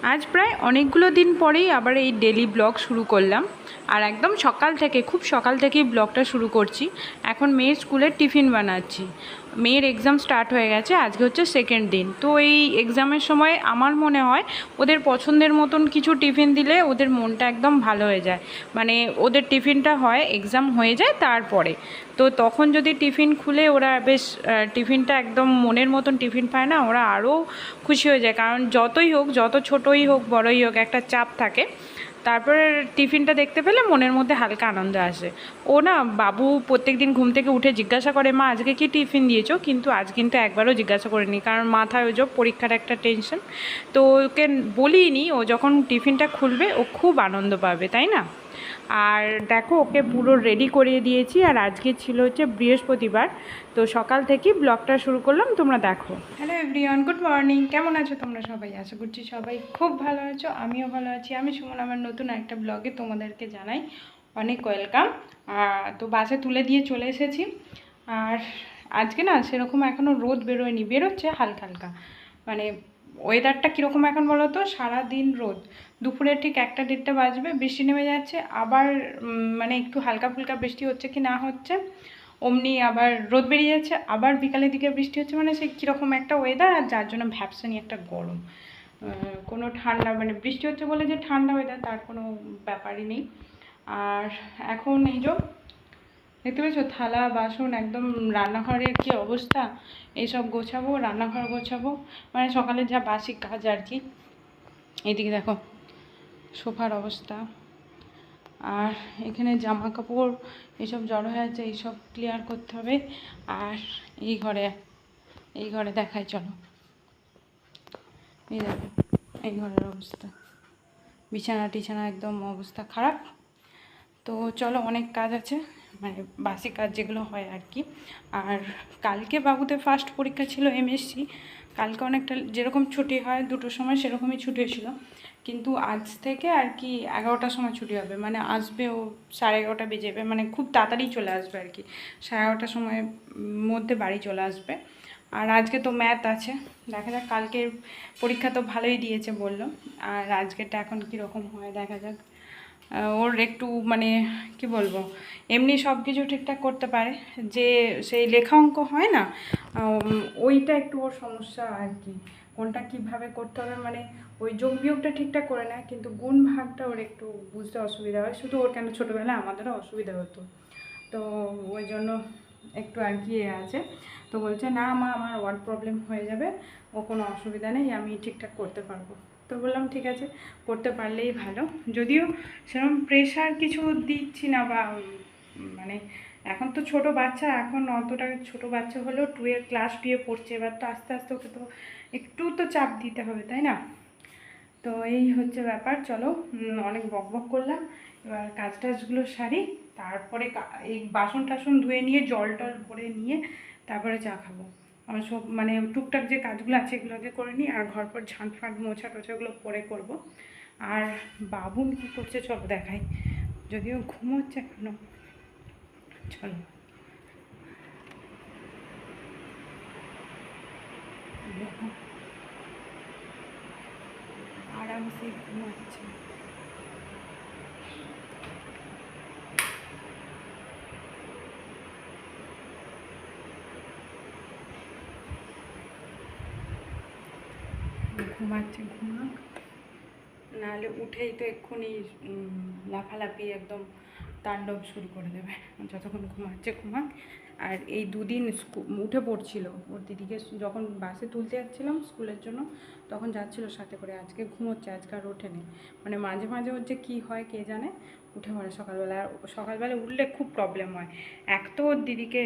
আজ প্রায় অনেকগুলো দিন পরেই আবার এই ডেলি ব্লগ শুরু করলাম। আর একদম সকাল থেকে, খুব সকাল থেকেই ব্লগটা শুরু করছি। এখন মেয়ের স্কুলের টিফিন বানাচ্ছি। মেয়ের এক্সাম স্টার্ট হয়ে গেছে, আজকে হচ্ছে সেকেন্ড দিন। তো এই এক্সামের সময় আমার মনে হয় ওদের পছন্দের মতন কিছু টিফিন দিলে ওদের মনটা একদম ভালো হয়ে যায়। মানে ওদের টিফিনটা হয় এক্সাম হয়ে যায় তারপরে। তো তখন যদি টিফিন খুলে ওরা বেশ টিফিনটা একদম মনের মতন টিফিন পায় না, ওরা আরও খুশি হয়ে যায়। কারণ যতই হোক, যত ছোটই হোক বড়ই হোক, একটা চাপ থাকে। তারপরে টিফিনটা দেখতে পেলে মনের মধ্যে হালকা আনন্দ আসে। ও না, বাবু প্রত্যেক দিন ঘুম থেকে উঠে জিজ্ঞাসা করে, মা আজকে কি টিফিন দিয়েছো? কিন্তু আজ কিন্তু একবারও জিজ্ঞাসা করিনি, কারণ মাথায় ওই যে পরীক্ষার একটা টেনশন। তো ওকে বলিনি, ও যখন টিফিনটা খুলবে ও খুব আনন্দ পাবে, তাই না? আর দেখো, ওকে পুরো রেডি করিয়ে দিয়েছি। আর আজকে ছিল হচ্ছে বৃহস্পতিবার, তো সকাল থেকেই ব্লগটা শুরু করলাম, তোমরা দেখো। Hello everyone, good morning. কেমন আছো তোমরা সবাই? আশা করছি সবাই খুব ভালো আছো, আমিও ভালো আছি। আমি সুমন, আমার নতুন একটা ব্লগে তোমাদেরকে জানাই অনেক ওয়েলকাম। তো বাসে তুলে দিয়ে চলে এসেছি। আর আজকে না সেরকম এখনও রোদ বেরোয়নি, বেরোচ্ছে হালকা হালকা। মানে ওয়েদারটা কীরকম এখন বলো তো? সারাদিন রোদ, দুপুরে ঠিক 1টা 1:30 বাজবে বৃষ্টি নেমে যাচ্ছে, আবার মানে একটু হালকা ফুলকা বৃষ্টি হচ্ছে কি না হচ্ছে, অমনি আবার রোদ বেরিয়ে যাচ্ছে, আবার বিকালের দিকে বৃষ্টি হচ্ছে। মানে সে কীরকম একটা ওয়েদার, আর যার জন্য ভ্যাপসানি একটা গরম। কোনো ঠান্ডা, মানে বৃষ্টি হচ্ছে বলে যে ঠান্ডা ওয়েদার তার কোনো ব্যাপারই নেই। আর এখন এই যে দেখতে পেয়েছো, থালা বাসন একদম, রান্নাঘরের কী অবস্থা, এইসব গোছাবো, রান্নাঘর গোছাবো, মানে সকালে যা বাসি কাজ আর কি। এইদিকে দেখো সোফার অবস্থা, আর এখানে জামা কাপড় এইসব জড়ো হয়ে আছে, এইসব ক্লিয়ার করতে হবে। আর এই ঘরে দেখাই, চলো। এই দেখো এই ঘরের অবস্থা, বিছানা টিছানা একদম অবস্থা খারাপ। তো চলো, অনেক কাজ আছে, মানে বাসি কাজ যেগুলো হয় আর কি। আর কালকে বাবুদের ফার্স্ট পরীক্ষা ছিল এমএসসি। কালকে অনেকটা যেরকম ছুটি হয় 2টোর সময়, সেরকমই ছুটি হয়েছিল। কিন্তু আজ থেকে আর কি 11টার সময় ছুটি হবে, মানে আসবে ও 11:30 বেজে যাবে, মানে খুব তাড়াতাড়ি চলে আসবে আর কি, 11:30টার সময়ের মধ্যে বাড়ি চলে আসবে। আর আজকে তো ম্যাথ আছে, দেখা যাক। কালকের পরীক্ষা তো ভালোই দিয়েছে বললো, আর আজকেরটা এখন কীরকম হয় দেখা যাক। ওর একটু মানে কি বলবো, এমনি সব কিছু ঠিকঠাক করতে পারে, যে সেই লেখা অঙ্ক হয় না, ওইটা একটু ওর সমস্যা আর কি। কোনটা কিভাবে করতে হবে, মানে ওই যোগ বিয়োগটা ঠিকঠাক করে নেয়, কিন্তু গুণ ভাগটা ওর একটু বুঝতে অসুবিধা হয়। শুধু ওর কেন, ছোটোবেলায় আমাদেরও অসুবিধা হতো, তো ওই জন্য একটু আর কি আছে। তো বলছে না মা, আমার ওয়ার্ড প্রবলেম হয়ে যাবে, ও কোনো অসুবিধা নেই, আমি ঠিকঠাক করতে পারবো। তো বললাম ঠিক আছে, করতে পারলেই ভালো। যদিও সেরকম প্রেশার কিছু দিচ্ছি না, বা মানে এখন তো ছোট বাচ্চা, এখন অতটা ছোট বাচ্চা হলেও ক্লাস 2-এ পড়ছে, এবার তো আস্তে আস্তে ওকে তো একটু তো চাপ দিতে হবে, তাই না? তো এই হচ্ছে ব্যাপার। চলো, অনেক বক বক করলাম, এবার কাজ টাজগুলো সারি, তারপরে এই বাসন টাসন ধুয়ে নিয়ে জল টল ভরে নিয়ে তারপরে চা খাবো। আমার সব মানে টুকটাক যে কাজগুলো আছে এগুলোকে করে নিই, আর ঘর পর ঝাঁট ফাঁট মোছা টোছাগুলো পরে করব। আর বাবুন কী করছে চলো দেখাই, যদিও ঘুমোচ্ছে এখনো। চলো, দেখো আরামসে ঘুমাচ্ছে। ঘুমাচ্ছে, ঘুমাক, নাহলে উঠেই তো এক্ষুনি লাফালাফি একদম তাণ্ডব শুরু করে দেবে। যতক্ষণ ঘুমাচ্ছে ঘুমাক। আর এই 2 দিন উঠে পড়ছিল, ওর দিদিকে যখন বাসে তুলতে যাচ্ছিলাম স্কুলের জন্য, তখন যাচ্ছিল সাথে করে। আজকে ঘুমোচ্ছে, আজকে আর ওঠেনি। মানে মাঝে মাঝে ওর যে কী হয় কে জানে, উঠে পড়ে সকালবেলা। আর সকালবেলা উঠলে খুব প্রবলেম হয়। এক তো ওর দিদিকে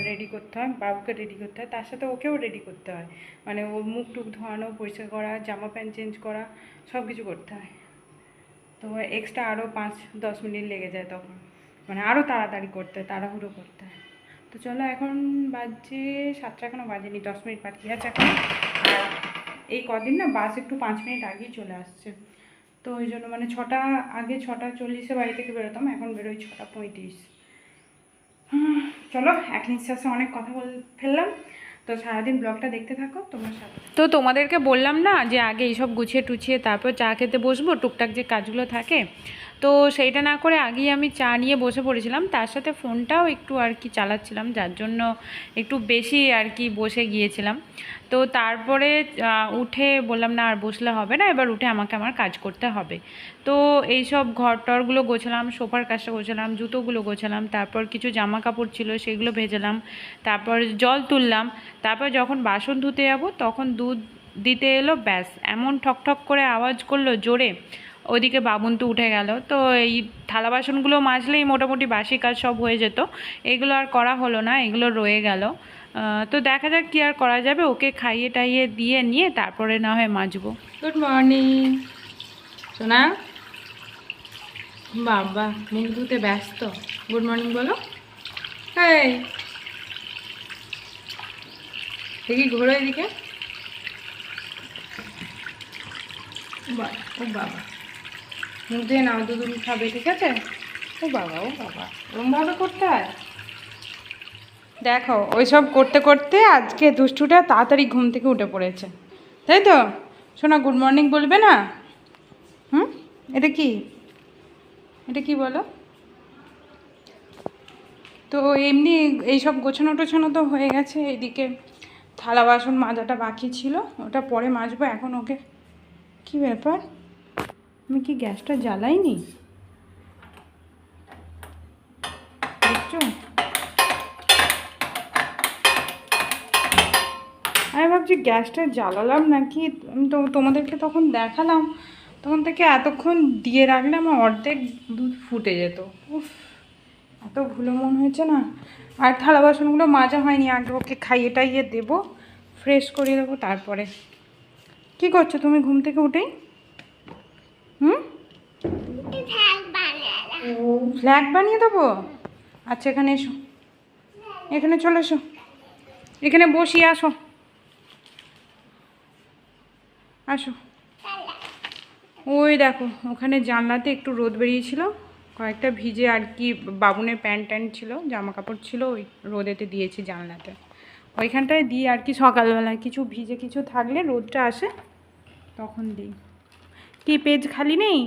রেডি করতে হয়, বাবুকে রেডি করতে হয়, তার সাথে ওকেও রেডি করতে হয়। মানে ওর মুখ টুক ধোয়ানো, পরিষ্কার করা, জামা প্যান্ট চেঞ্জ করা, সব কিছু করতে হয়। তো এক্সট্রা আরও 5-10 মিনিট লেগে যায় তখন, মানে আরও তাড়াতাড়ি করতে হয়, তাড়াহুড়ো করতে হয়। তো চলো, এখন বাজে 7টা, এখনও বাজেনি, 10 মিনিট বাকি আছে এখন। আর এই কদিন না বাস একটু 5 মিনিট আগেই চলে আসছে, তো ওই জন্য মানে 6টা আগে 6:40-এ বাড়ি থেকে বেরোতাম, এখন বেরোই 6:35। চলো, এক নিঃশ্বাসে অনেক কথা বলে ফেললাম। তো সারাদিন ব্লগটা দেখতে থাকো তোমার সাথে। তো তোমাদেরকে বললাম না যে আগে এইসব গুছিয়ে টুছিয়ে তারপর চা খেতে বসবো, টুকটাক যে কাজগুলো থাকে, তো সেইটা না করে আগেই আমি চা নিয়ে বসে পড়েছিলাম, তার সাথে ফোনটাও একটু আর কি চালাচ্ছিলাম, যার জন্য একটু বেশি আর কি বসে গিয়েছিলাম। তো তারপরে উঠে বললাম না আর বসলে হবে না, এবার উঠে আমাকে আমার কাজ করতে হবে। তো এইসব ঘর টরগুলো গোছালাম, সোফার কাজটা গোছালাম, জুতোগুলো গোছালাম, তারপর কিছু জামা কাপড় ছিল সেগুলো ভেজালাম, তারপর জল তুললাম, তারপর যখন বাসন ধুতে যাব তখন দুধ দিতে এলো, ব্যাস এমন ঠক ঠক করে আওয়াজ করলো জোরে, ওইদিকে বাবুন তো উঠে গেল। তো এই থালা বাসনগুলো মাজলেই মোটামুটি বাসি কাজ সব হয়ে যেত, এগুলো আর করা হলো না, এগুলো রয়ে গেল। তো দেখা যাক কী আর করা যাবে, ওকে খাইয়ে টাইয়ে দিয়ে নিয়ে তারপরে না হয় মাজবো। গুড মর্নিং সোনা, বাবা মুখ ধুতে ব্যস্ত, গুড মর্নিং বলো। এই দেখি ঘোরো এদিকে, ও বাবা মুখ দিয়ে নাও, দুধ খাবে, ঠিক আছে? ও বাবা ওরমভাবে করতে হয়। দেখো ওইসব করতে করতে আজকে দুষ্টুটা তাড়াতাড়ি ঘুম থেকে উঠে পড়েছে, তাই তো? শোনা গুড মর্নিং বলবে না? এটা কি, এটা কি বলো তো? এমনি এইসব গোছানো টোছানো তো হয়ে গেছে, এদিকে থালা বাসন মাজাটা বাকি ছিল, ওটা পরে মাজবো। এখন ওকে, কি ব্যাপার, আমি কি গ্যাসটা জ্বালাইনি? দেখছো, আমি ভাবছি গ্যাসটা জ্বালালাম নাকি, আমি তো তোমাদেরকে তখন দেখালাম, তখন থেকে এতক্ষণ দিয়ে রাখলে আমার অর্ধেক দুধ ফুটে যেত। উফ, এত ভুলো মন হয়েছে না। আর থালা বাসনগুলো মাজা হয়নি, আগে ওকে খাইয়ে টাইয়ে দেবো, ফ্রেশ করিয়ে দেবো তারপরে। কি করছো তুমি ঘুম থেকে উঠেই? ফ্ল্যাগ বানিয়ে দেবো? আচ্ছা এখানে এসো, এখানে চলে এসো, এখানে বসি, আসো আসো। ওই দেখো ওখানে জানলাতে একটু রোদ বেরিয়েছিল, কয়েকটা ভিজে আর কি বাবুনের প্যান্ট ট্যান্ট ছিল, জামা কাপড় ছিল, ওই রোদেতে দিয়েছি জানলাতে, ওইখানটায় দিই আর কি। সকালবেলায় কিছু ভিজে কিছু থাকলে রোদটা আসে তখন দিই। কি পেজ খালি নেই?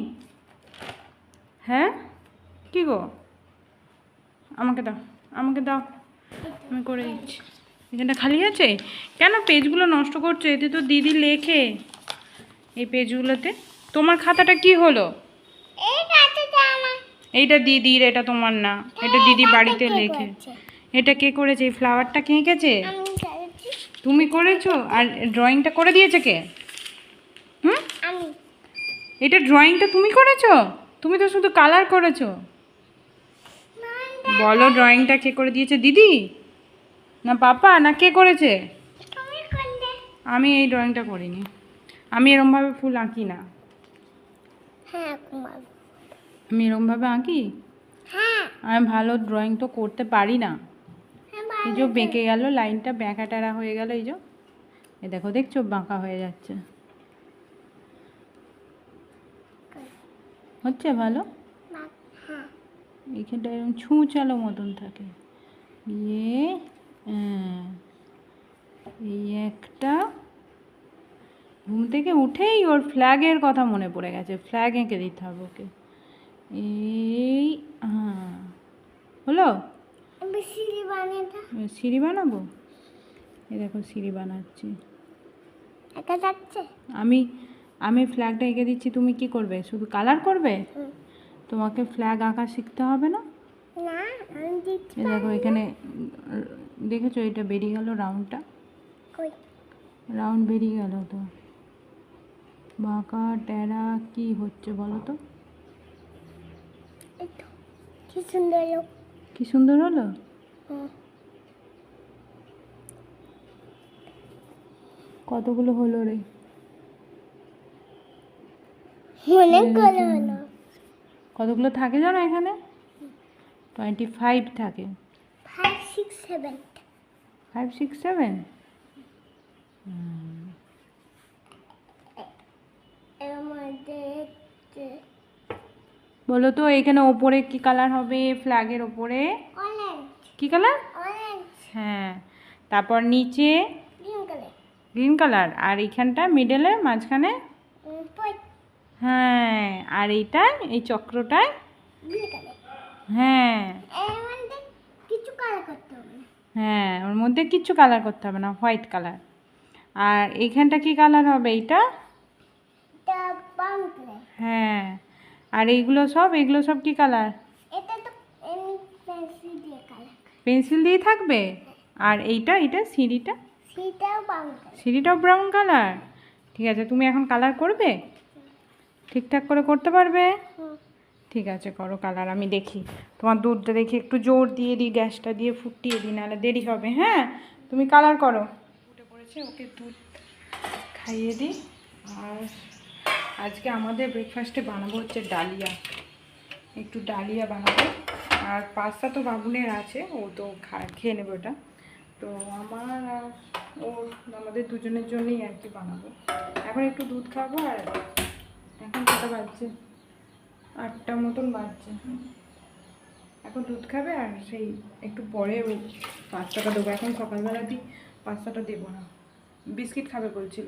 হ্যাঁ কি গো, আমাকে দাও, আমাকে দাও, আমি করে দিচ্ছি। এখানটা খালি আছে কেন? পেজগুলো নষ্ট করছো, এতে তো দিদি লেখে এই পেজগুলোতে। তোমার খাতাটা কি হলো? এইটা দিদির, এটা তোমার না, এটা দিদি বাড়িতে লেখে। এটা কে করেছে? এই ফ্লাওয়ারটা কে এঁকেছে? তুমি করেছো? আর ড্রয়িংটা করে দিয়েছে কে? এটা ড্রয়িংটা তুমি করেছো? তুমি তো শুধু কালার করেছো। বলো ড্রয়িংটা কে করে দিয়েছে, দিদি না পাপা না কে করেছে? আমি এই ড্রয়িংটা করিনি, আমি এরমভাবে ফুল আঁকি না। আমি এরমভাবে আঁকি? আমি ভালো ড্রয়িং তো করতে পারি না। এই যে বেঁকে গেল লাইনটা, ব্যাঁকা টেরা হয়ে গেল, এই যে এ দেখো, দেখছো বাঁকা হয়ে যাচ্ছে। হচ্ছে ভালো? এইখানটা এরকম ছুঁচালো মতন থাকে, ইয়ে এই একটা ঘুম থেকে উঠেই ওর ফ্ল্যাগের কথা মনে পড়ে গেছে, ফ্ল্যাগ এঁকে দিতে হবে ওকে। এই হ্যাঁ হলো, সিঁড়ি বানাবো। এই দেখো সিঁড়ি বানাচ্ছি, আমি আমি ফ্ল্যাগটা এঁকে দিচ্ছি, তুমি কি করবে? শুধু কালার করবে? তোমাকে ফ্ল্যাগ আঁকা শিখতে হবে না? এই দেখো এখানে দেখেছো, এটা বেরিয়ে গেল রাউন্ডটা, রাউন্ড বেরিয়ে গেল। তো বাঁকা টেরা কি হচ্ছে বলো তো? কি সুন্দর হলো। কতগুলো হলো রে? কতগুলো থাকে জানো এখানে? 25 থাকে। 5, 6, 7। বলো তো এখানে ওপরে কি কালার হবে? ফ্ল্যাগের ওপরে কি কালার? হ্যাঁ, তারপর নিচে গ্রিন কালার, আর এইখানটা মিডলে মাঝখানে, হ্যাঁ, আর এইটায় এই চক্রটায়, হ্যাঁ হ্যাঁ, ওর মধ্যে কিচ্ছু কালার করতে হবে না, হোয়াইট কালার। আর এইখানটা কি কালার হবে? এইটা, হ্যাঁ। আর এগুলো সব কি কালার? পেন্সিল দিয়ে থাকবে। আর এইটা সিঁড়িটাও ব্রাউন কালার। ঠিক আছে, তুমি এখন কালার করবে? ঠিকঠাক করে করতে পারবে? ঠিক আছে, করো কালার, আমি দেখি। তোমার দুধটা দেখি একটু জোর দিয়ে দিই, গ্যাসটা দিয়ে ফুটিয়ে দিই, নাহলে দেরি হবে। হ্যাঁ, তুমি কালার করো। উঠে পড়েছে, ওকে দুধ খাইয়ে দিই। আর আজকে আমাদের ব্রেকফাস্টে বানাবো হচ্ছে ডালিয়া, একটু ডালিয়া বানাবো। আর পাস্তা তো বাবুনের আছে, ও তো খেয়ে নেবে ওটা। তো আমার আর ওর, আমাদের দুজনের জন্যই আর কি বানাবো। এখন একটু দুধ খাবো। আর এখন কটা বাজছে? 8টা মতন বাজছে। এখন দুধ খাবে, আর সেই একটু পরে ওই পাস্তাটা দেবো। এখন সকালবেলাতেই পাস্তাটা দেবো না, বিস্কিট খাবে বলছিল,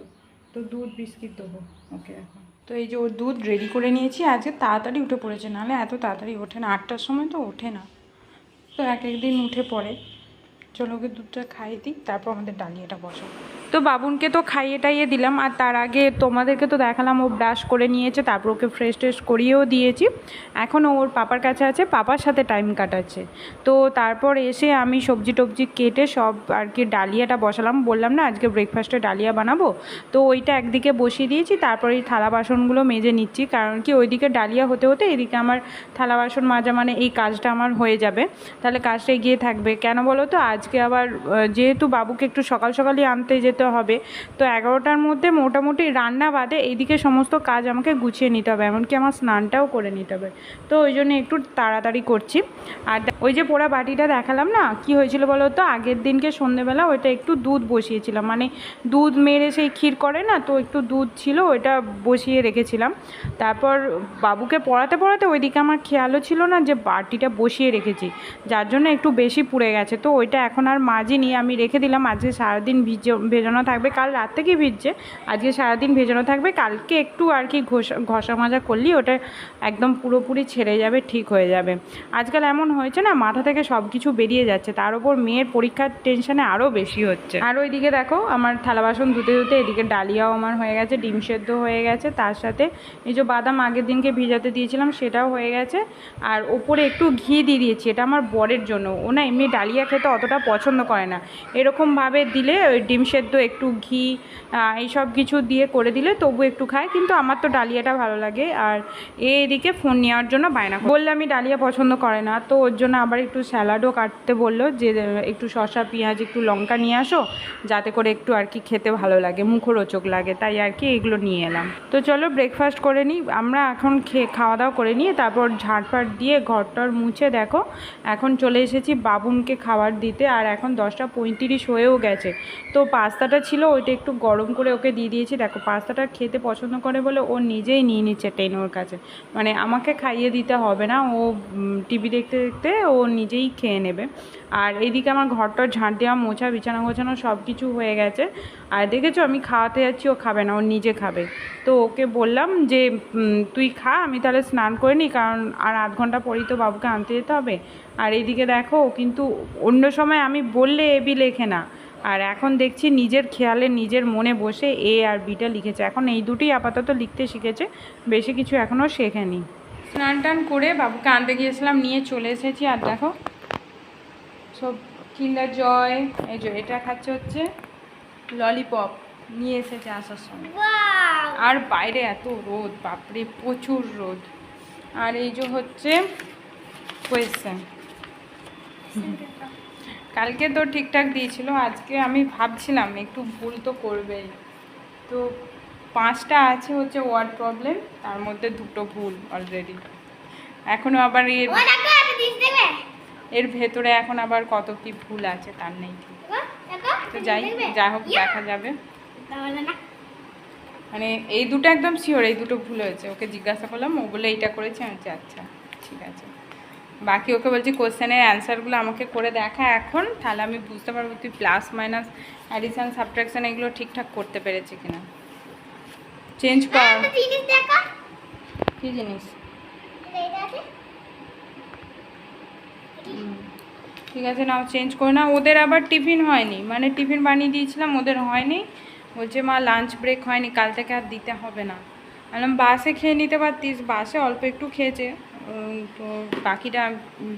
তো দুধ বিস্কিট দেবো ওকে এখন। তো এই যে ওর দুধ রেডি করে নিয়েছি। আজকে তাড়াতাড়ি উঠে পড়েছে, নাহলে এত তাড়াতাড়ি ওঠে না, 8টার সময় তো ওঠে না, তো এক একদিন উঠে পড়ে। চলো ওকে দুধটা খাইয়ে দিই, তারপর আমাদের ডালিয়াটা বসাবো। তো বাবুনকে তো খাইয়ে টাইয়ে দিলাম, আর তার আগে তোমাদেরকে তো দেখালাম ও ব্রাশ করে নিয়েছে, তারপর ওকে ফ্রেশ ট্রেশ করিয়েও দিয়েছি। এখন ওর পাপার কাছে আছে, পাপার সাথে টাইম কাটাচ্ছে। তো তারপর এসে আমি সবজি টবজি কেটে সব আর কি ডালিয়াটা বসালাম। বললাম না আজকে ব্রেকফাস্টে ডালিয়া বানাবো, তো ওইটা একদিকে বসিয়ে দিয়েছি। তারপর এই থালা বাসনগুলো মেজে নিচ্ছি, কারণ কি ওইদিকে ডালিয়া হতে হতে এদিকে আমার থালা বাসন মাজা, মানে এই কাজটা আমার হয়ে যাবে, তাহলে কাজটা এগিয়ে থাকবে। কেন বলো তো, আজকে আবার যেহেতু বাবুকে একটু সকাল সকালই আনতে যেতে হবে, তো 11টার মধ্যে মোটামুটি রান্না বাদে এইদিকে সমস্ত কাজ আমাকে গুছিয়ে নিতে হবে, এমনকি আমার স্নানটাও করে নিতে হবে। তো ওই জন্য একটু তাড়াতাড়ি করছি। আর ওই যে পোড়া বাটিটা দেখালাম না, কি হয়েছিল বলো তো, আগের দিনকে সন্ধ্যেবেলা ওইটা একটু দুধ বসিয়েছিলাম, মানে দুধ মেরে সেই ক্ষীর করে না, তো একটু দুধ ছিল, ওইটা বসিয়ে রেখেছিলাম। তারপর বাবুকে পড়াতে পড়াতে ওইদিকে আমার খেয়ালও ছিল না যে বাটিটা বসিয়ে রেখেছি, যার জন্য একটু বেশি পুড়ে গেছে। তো ওইটা এখন আর মাজিনি, আমি রেখে দিলাম। আজকে সারাদিন ভেজানো থাকবে, কাল রাত থেকেই ভিজছে, আজকে সারাদিন ভেজানো থাকবে। কালকে একটু আর কি ঘষা মাজা করলেই ওটা একদম পুরোপুরি ছেড়ে যাবে, ঠিক হয়ে যাবে। আজকাল এমন হয়েছে না, মাথা থেকে সব কিছু বেরিয়ে যাচ্ছে, তার উপর মেয়ের পরীক্ষার টেনশনে আরও বেশি হচ্ছে। আর ওইদিকে দেখো আমার থালা বাসন ধুতে ধুতে এদিকে ডালিয়াও আমার হয়ে গেছে, ডিম সেদ্ধ হয়ে গেছে, তার সাথে এই যে বাদাম আগের দিনকে ভিজাতে দিয়েছিলাম সেটাও হয়ে গেছে। আর ওপরে একটু ঘি দিয়ে দিয়েছি, এটা আমার বরের জন্য, ও না এমনি ডালিয়া খেতে অতটা পছন্দ করে না, এরকমভাবে দিলে ওই ডিম সেদ্ধ একটু ঘি এইসব কিছু দিয়ে করে দিলে তবু একটু খায়, কিন্তু আমার তো ডালিয়াটা ভালো লাগে। আর এদিকে ফোন নেওয়ার জন্য বায়না বললে, আমি ডালিয়া পছন্দ করে না, তো ওর জন্য আবার একটু স্যালাডও কাটতে বললো, যে একটু শসা পেঁয়াজ একটু লঙ্কা নিয়ে আসো, যাতে করে একটু আর কি খেতে ভালো লাগে, মুখরোচক লাগে, তাই আর কি এগুলো নিয়ে এলাম। তো চলো ব্রেকফাস্ট করে নিই আমরা, এখন খাওয়া দাওয়া করে নিয়ে তারপর ঝাড়ফাট দিয়ে ঘরটর মুছে দেখো এখন চলে এসেছি বাবুনকে খাবার দিতে। আর এখন 10টা 35 হয়েও গেছে। তো পাস্তাটা ছিল, ওইটা একটু গরম করে ওকে দিয়ে দিয়েছি। দেখো পাস্তাটা খেতে পছন্দ করে বলে ও নিজেই নিয়ে নিচ্ছে টেনে ওর কাছে, মানে আমাকে খাইয়ে দিতে হবে না, ও টিভি দেখতে দেখতে ও নিজেই খেয়ে নেবে। আর এইদিকে আমার ঘরটর ঝাঁট দেওয়া মোছা বিছানা গোছানো সব কিছু হয়ে গেছে। আর দেখেছো আমি খাওয়াতে যাচ্ছি, ও খাবে না, ও নিজে খাবে। তো ওকে বললাম যে তুই খা, আমি তাহলে স্নান করে নিই, কারণ আর আধ ঘন্টা পরেই তো বাবুকে আনতে যেতে হবে। আর এইদিকে দেখো কিন্তু অন্য সময় আমি বললে এবি লেখে না, আর এখন দেখছি নিজের খেয়ালে নিজের মনে বসে এ আর বিটা লিখেছে। এখন এই দুটোই আপাতত লিখতে শিখেছে, বেশি কিছু এখনও শেখেনি। স্নান টান করে বাবুকে আনতে গিয়েছিলাম, নিয়ে চলে এসেছি। আর দেখো সব কিন্ডার জয়, এই যে এটা খাচ্ছে হচ্ছে ললিপপ, নিয়ে এসেছে আসার সময়। আর বাইরে এত রোদ, বাপরে প্রচুর রোদ। আর এই যে হচ্ছে কোয়েশ্চেন, কালকে তো ঠিকঠাক দিয়েছিল, আজকে আমি ভাবছিলাম একটু ভুল তো করবেই। তো 5টা আছে হচ্ছে ওয়ার্ড প্রবলেম, তার মধ্যে 2টো ভুল অলরেডি। এখনও আবার এর ভেতরে এখন আবার কত কি ভুল আছে তার নেই ঠিক। তো যাই হোক দেখা যাবে। মানে এই দুটো একদম শিওর, এই দুটো ভুল হয়েছে। ওকে জিজ্ঞাসা করলাম, ও বলে এইটা করেছে, আমি আচ্ছা ঠিক আছে। বাকি ওকে বলছি কোশ্চেনের অ্যান্সারগুলো আমাকে করে দেখা এখন, তাহলে আমি বুঝতে পারবো তুই প্লাস মাইনাস অ্যাডিশন সাবট্রাকশন এগুলো ঠিকঠাক করতে পেরেছি কিনা। চেঞ্জ কর। কি জিনিস? ঠিক আছে নাও চেঞ্জ করে না। ওদের আবার টিফিন হয়নি, মানে টিফিন বানিয়ে দিয়েছিলাম ওদের হয়নি, বলছে মা লাঞ্চ ব্রেক হয়নি, কাল থেকে আর দিতে হবে না। বললাম বাসে খেয়ে নিতে পারতিস, বাসে অল্প একটু খেয়েছে, তো বাকিটা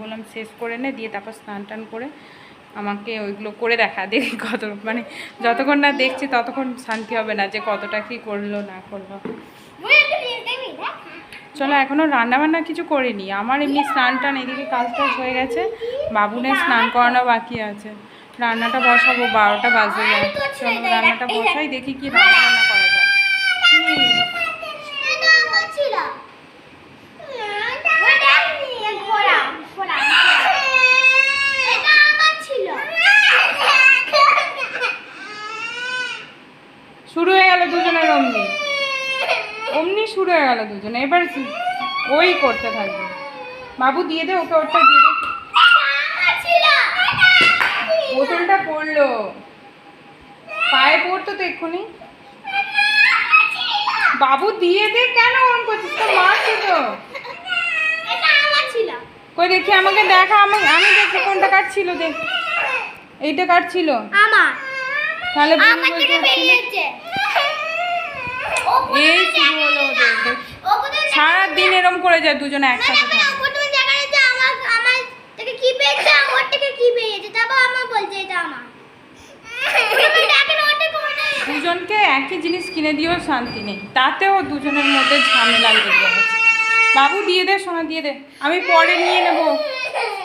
বললাম শেষ করে নে, দিয়ে তারপর স্নান টান করে আমাকে ওইগুলো করে দেখা, দেখি কত, মানে যতক্ষণ না দেখছি ততক্ষণ শান্তি হবে না যে কতটা কি করলো না করলো। চলো এখনও রান্নাবান্না কিছু করিনি, আমার এমনি স্নান টান এদিকে কাজ টাজ হয়ে গেছে, বাবুনের স্নান করানো বাকি আছে, রান্নাটা বসাবো 12টা বাজে যায়। চলো রান্নাটা বসাই, দেখি কি রান্নাবান্না করা যায়। শুরু হয়ে গেল দুজনের অমনি অমনি শুরু হয়ে গেল দুজনে, এবার ওই করতে থাকবে। বাবু দিয়ে দে ওকে, ওটা দিয়ে দে। বোতলটা পড়লো পায়ে, পড়তো তো এক্ষুনি। বাবু দিয়ে দে, কেন অন করছিস? তো মারছে তো। কই দেখি, আমাকে দেখা, আমি দেখি কোনটা কাটছিল, দেখ এইটা কাটছিল আমার, তাহলে এই শুরু হলো ওদের। সারাদিন এরম করে যায় দুজনে একসাথে থাকে। দুজনকে একই জিনিস কিনে দিয়েও শান্তি নেই, তাতেও দুজনের মধ্যে ঝামেলা লেগে গেছে। বাবু দিয়ে দে, সোনা দিয়ে দে, আমি পরে নিয়ে নেবো,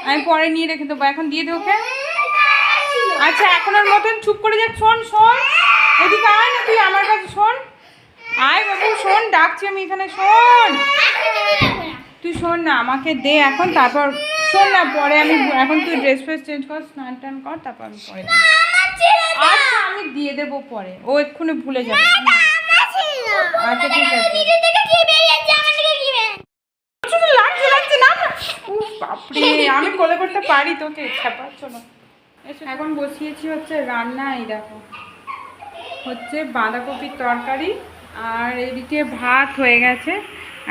আমি পরে নিয়ে রেখে দেবো, এখন দিয়ে দে ওকে। আচ্ছা এখন ওর মতন চুপ করে যাক। শোন শোন, এদিকে আয় না, তুই আমার কাছে শোন, আয় বাবু শোন, ডাকছি আমি এখানে, শোন তুই শোন না, আমাকে দে এখন, তারপর শোন না পরে আমি, এখন তুই ড্রেস ফ্রেস চেঞ্জ কর, স্নান টান কর, তারপর আমি পরে আচ্ছা আমি দিয়ে দেবো পরে, ও এক্ষুনি ভুলে যাবে। আচ্ছা ঠিক আছে। বাপরে আমি কোলে করতে পারি তোকে, ছাপাচ্ছ না। এখন বসিয়েছি হচ্ছে রান্না, এই দেখো হচ্ছে বাঁধাকপির তরকারি, আর এদিকে ভাত হয়ে গেছে,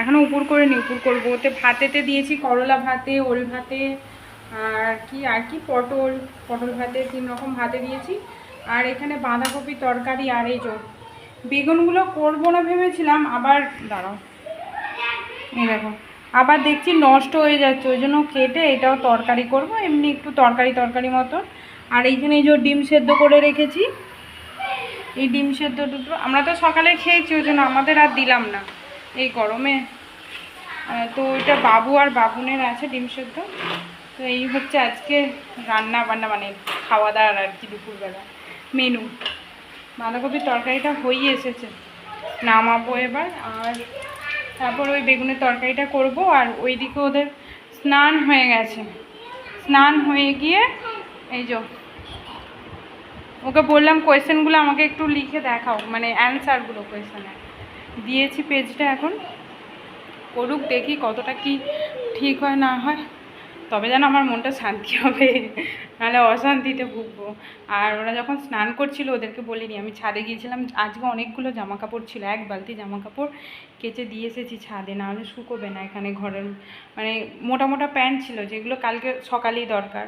এখনও উপর করে নি, উপর করবো। ওতে ভাতেতে দিয়েছি করলা ভাতে, ওল ভাতে, আর কি পটল ভাতে, 3 রকম ভাতে দিয়েছি। আর এখানে বাঁধাকপির তরকারি, আর এই যে বেগুনগুলো করবো না ভেবেছিলাম, আবার দাঁড়াও এই দেখো আবার দেখছি নষ্ট হয়ে যাচ্ছে, ওই জন্য কেটে এটাও তরকারি করব, এমনি একটু তরকারি মতো। আর এইখানে এই যে ডিম সেদ্ধ করে রেখেছি, এই ডিম সেদ্ধ দুটো আমরা তো সকালে খেয়েছি, ওই জন্য আমাদের আর দিলাম না এই গরমে। তো ওইটা বাবু আর বাবুনের আছে ডিম সেদ্ধ। তো এই হচ্ছে আজকে রান্না বান্না, মানে খাওয়া দাওয়ার আর কি দুপুরবেলা মেনু। বাঁধাকপির তরকারিটা হয়ে এসেছে, নামাবো এবার, আর তারপর ওই বেগুনের তরকারিটা করব। আর ওইদিকে ওদের স্নান হয়ে গেছে, স্নান হয়ে গিয়ে এই যে ওকে বললাম কোয়েশ্চেনগুলো আমাকে একটু লিখে দেখাও, মানে অ্যান্সারগুলো কোয়েশ্চেনের দিয়েছি পেজটা, এখন করুক, দেখি কতটা কি ঠিক হয় না হয়, তবে যেন আমার মনটা শান্তি হবে, নাহলে অশান্তিতে ভুগবো। আর ওরা যখন স্নান করছিল ওদেরকে বলিনি, আমি ছাদে গিয়েছিলাম, আজকে অনেকগুলো জামা কাপড় ছিল, 1 বালতি জামা কাপড় কেচে দিয়ে এসেছি ছাদে, নাহলে শুকোবে না এখানে ঘরের, মানে মোটা মোটা প্যান্ট ছিল যেগুলো কালকে সকালেই দরকার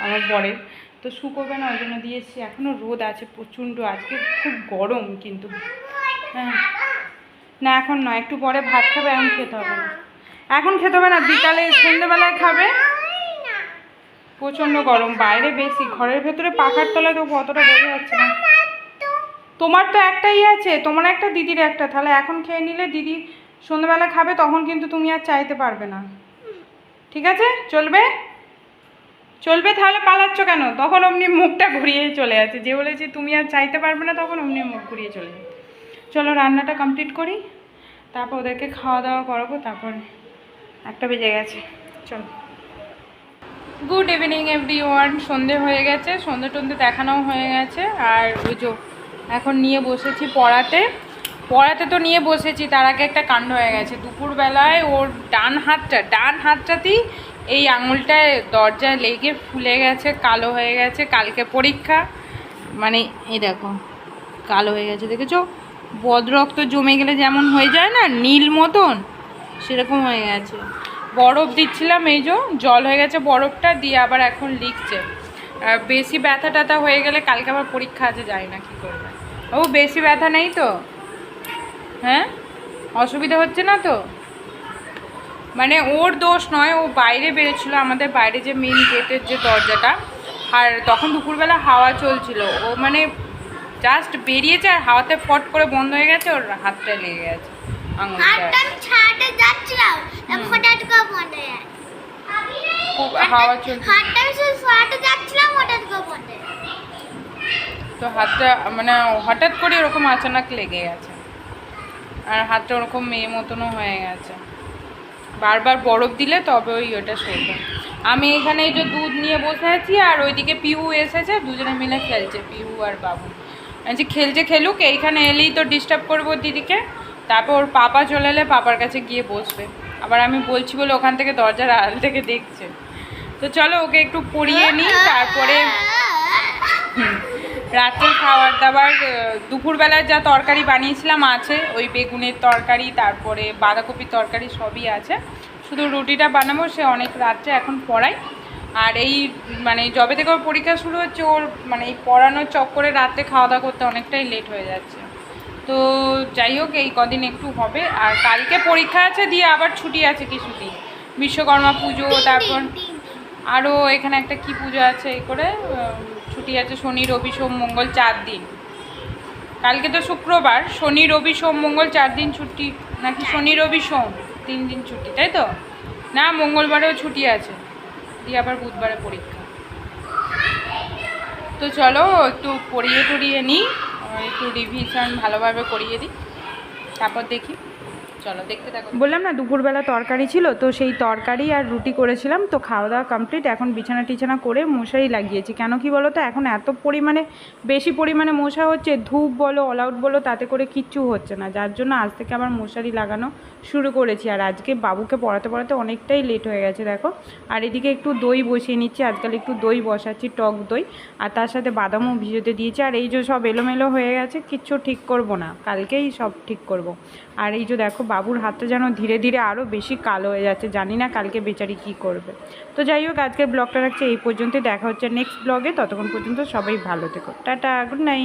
আমার বরের, তো শুকোবে না, ওই জন্য দিয়েছি। এখনও রোদ আছে প্রচণ্ড, আজকে খুব গরম কিন্তু। হ্যাঁ না এখন নয়, একটু পরে ভাত খাবে, এখন খেতে হবে না, এখন খেতে হবে না, বিকালে সন্ধ্যেবেলায় খাবে। প্রচণ্ড গরম, বাইরে বেশি, ঘরের ভেতরে পাখার তলায় তো অতটা বোঝা যাচ্ছে না। তোমার তো একটাই আছে, তোমার একটা দিদির একটা, তাহলে এখন খেয়ে নিলে দিদি সন্ধ্যেবেলা খাবে, তখন কিন্তু তুমি আর চাইতে পারবে না, ঠিক আছে? চলবে চলবে, তাহলে পালাচ্ছ কেন? তখন অমনি মুখটা ঘুরিয়ে চলে আছে, যে বলেছি তুমি আর চাইতে পারবে না, তখন অমনি মুখ ঘুরিয়ে চলে যাবে। চলো রান্নাটা কমপ্লিট করি, তারপর ওদেরকে খাওয়া দাওয়া করাবো, তারপর 1টা বেজে গেছে। চলো, গুড ইভিনিং এভরিওয়ান। সন্ধে হয়ে গেছে, সন্ধে টন্ধে দেখানোও হয়ে গেছে, আর ওই যে এখন নিয়ে বসেছি পড়াতে তো নিয়ে বসেছি, তার আগে একটা কাণ্ড হয়ে গেছে। দুপুরবেলায় ওর ডান হাতটাতেই এই আঙুলটায় দরজায় লেগে ফুলে গেছে, কালো হয়ে গেছে। কালকে পরীক্ষা, মানে এই দেখো কালো হয়ে গেছে, দেখেছো? বদরক্ত জমে গেলে যেমন হয়ে যায় না নীল মতন, সেরকম হয়ে গেছে। বরফ দিচ্ছিলাম, এই যে জল হয়ে গেছে বরফটা দিয়ে, আবার এখন লিখছে। বেশি ব্যথা ট্যাথা হয়ে গেলে কালকে আবার পরীক্ষা আছে, যাই না কি করবে। ও বেশি ব্যথা নেই তো? হ্যাঁ, অসুবিধা হচ্ছে না তো? মানে ওর দোষ নয়, ও বাইরে বেরোচ্ছিলো, আমাদের বাইরে যে মেন গেটের যে দরজাটা, আর তখন দুপুরবেলা হাওয়া চলছিল, ও মানে জাস্ট বেরিয়েছে আর হাওয়াতে ফট করে বন্ধ হয়ে গেছে, ওর হাতটা লেগে গেছে আঙুলটা। খুব হাওয়া চলছে তো হাতটা মানে হঠাৎ করে ওরকম আচানক লেগে গেছে, আর হাতটা ওরকম মেয়ে মতনও হয়ে গেছে। বারবার বরফ দিলে তবে ওটা সরবে। আমি এখানে এই যে দুধ নিয়ে বসে আছি, আর ওইদিকে পিহু এসেছে, দুজনে মিলে খেলছে, পিহু আর বাবু। যে খেলছে খেলুক, এইখানে এলেই তো ডিস্টার্ব করবো দিদিকে। তারপর ওর পাপা চলে এলে পাপার কাছে গিয়ে বসবে। আবার আমি বলছি বলে ওখান থেকে দরজার আড়াল থেকে দেখছে। তো চলো ওকে একটু পড়িয়ে নিই, তারপরে রাতের খাবার দাবার দুপুরবেলায় যা তরকারি বানিয়েছিলাম আছে, ওই বেগুনের তরকারি, তারপরে বাঁধাকপির তরকারি সবই আছে। শুধু রুটিটা বানাবো, সে অনেক রাত্রে এখন পড়াই। আর এই মানে যবে থেকে ওর পরীক্ষা শুরু হচ্ছে, ওর মানে এই পড়ানোর চক্করে রাত্রে খাওয়া দাওয়া করতে অনেকটাই লেট হয়ে যাচ্ছে। তো যাই হোক, এই কদিন একটু হবে। আর কালকে পরীক্ষা আছে, দিয়ে আবার ছুটি আছে কিছুদিন, বিশ্বকর্মা পুজো, তারপর আরও এখানে একটা কি পুজো আছে, এই করে ছুটি আছে। শনি রবি সোম মঙ্গল 4 দিন। কালকে তো শুক্রবার, শনি রবি সোম মঙ্গল 4 দিন ছুটি, নাকি শনি রবি সোম 3 দিন ছুটি, তাই তো? না, মঙ্গলবারেও ছুটি আছে, দিয়ে আবার বুধবারে পরীক্ষা। তো চলো একটু পড়িয়ে টড়িয়ে নিই, একটু রিভিশন ভালোভাবে করিয়ে দিই, তারপর দেখি। চলো দেখতে থাকো। বললাম না দুপুরবেলা তরকারি ছিল, তো সেই তরকারি আর রুটি করেছিলাম। তো খাওয়া দাওয়া কমপ্লিট, এখন বিছানা টিছানা করে মশারি লাগিয়েছি। কেন কি বলো তো, এখন এত পরিমাণে বেশি পরিমাণে মশা হচ্ছে, ধূপ বলো অল আউট বলো, তাতে করে কিচ্ছু হচ্ছে না, যার জন্য আজ থেকে আবার মশারি লাগানো শুরু করেছি। আর আজকে বাবুকে পড়াতে পড়াতে অনেকটাই লেট হয়ে গেছে দেখো। আর এদিকে একটু দই বসিয়ে নিচ্ছি, আজকাল একটু দই বসাচ্ছি, টক দই, আর তার সাথে বাদামও ভিজোতে দিয়েছি। আর এই যে সব এলোমেলো হয়ে গেছে, কিচ্ছু ঠিক করব না, কালকেই সব ঠিক করব। আর এই যে দেখো বাবুর হাতটা যেন ধীরে ধীরে আরও বেশি কালো হয়ে যাচ্ছে, জানি না কালকে বেচারি কী করবে। তো যাই হোক, আজকের ব্লগটা রাখছি এই পর্যন্তই, দেখা হচ্ছে নেক্সট ব্লগে। ততক্ষণ পর্যন্ত সবাই ভালো থেকো, টাটা, গুড নাইট।